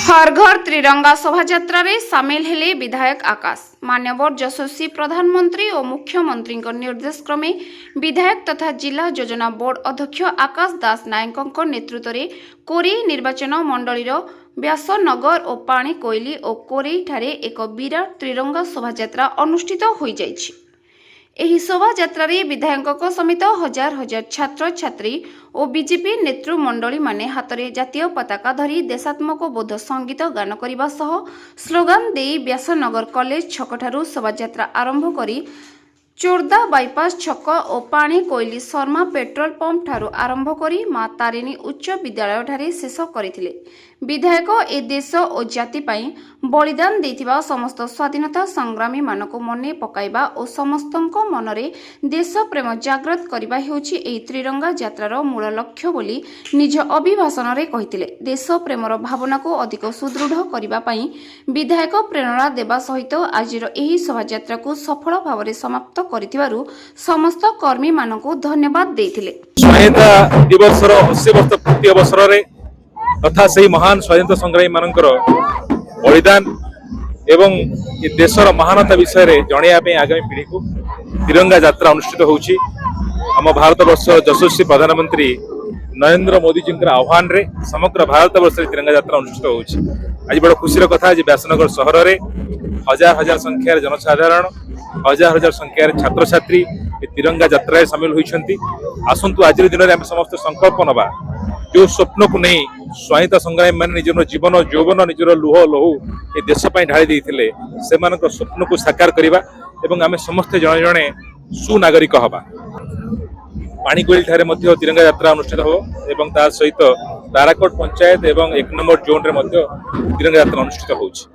हर घर त्रिरंगा शोभायात्रा रे सामिल हेले विधायक आकाश। मान्यवर यशस्वी प्रधानमंत्री और मुख्यमंत्री निर्देश क्रमे विधायक तथा जिला योजना बोर्ड अध्यक्ष आकाश दास नायक नेतृत्व में कोरेई निर्वाचन मंडलीर व्यासनगर और पाणीकोइली और कोरेई ठारे एक विराट त्रिरंगा शोभायात्रा अनुष्ठित हो जाइछि। एही शोभायात्रा रे विधायक समेत हजार हजार छात्र छात्री और बीजेपी नेतृमंडली माने हातरे जातीय पताका धरी देशात्मक बोध संगीत गान करने सह स्लोगान दे व्यासनगर कॉलेज छकठारू शोभायात्रा आरंभ करी चोरदा बाईपास छक और पाणीकोइली शर्मा पेट्रोल पंप ठारू आरंभ करी मां तारिणी उच्च विद्यालय ठारे शेष करथिले। विधायक ए देश और जाति पाई बलिदान देथिबा समस्त स्वाधीनता संग्रामी मानको मने पकाइबा और समस्तଙ୍କ मनरे देश प्रेम जागृत करबा हेउछि एई त्रिरंगा यात्रार मूल लक्ष्य बोली निज अभिभाषण रे कहिथिले। देश प्रेमर भावना को अधिक सुदृढ़ करबा पई विधायक प्रेरणा देबा सहित आजिर एही शोभायात्रा को सफल भावरे समाप्त करिथिबारु समस्त कर्मी मानको धन्यवाद देथिले। स्वाधीनता दिवसर 80 वर्ष पूर्ति अवसर रे तथा से महान स्वाधीनता संग्रामी मानकर बलिदान एवं ये देशर महानता विषय रे जणिया पे आगामी पीढ़ी को तिरंगा यात्रा अनुष्ठित होउछि। हम भारत वर्ष यशस्वी प्रधानमंत्री नरेंद्र मोदी जी आह्वान रे समग्र भारत वर्ष तिरंगा यात्रा अनुष्ठित होउछि। आज बड़ खुशी कथा जे व्यासनगर शहर रे हजार हजार संख्यार जनसाधारण हजार हजार संख्यार छात्र छात्री तिरंगा यात्रा सामिल होइछन्ति। आसंतु आज दिन में समस्त संकल्प नबा जो स्वप्न को नहीं स्वाधीनता संग्रामी मान निजर जीवन यौवन निजर लुह लहू ये देश ढाली देते से स्वप्न को साकार करवा एवं आम समस्ते जड़े जड़े सुनागरिक हवा। पाणीकोइली ठारे मध्य तिरंगा यात्रा अनुष्ठित हो एवं ता सहित ताराकोट पंचायत एवं 1 नंबर जोन रे मध्य तिरंगा यात्रा अनुष्ठित होउछि।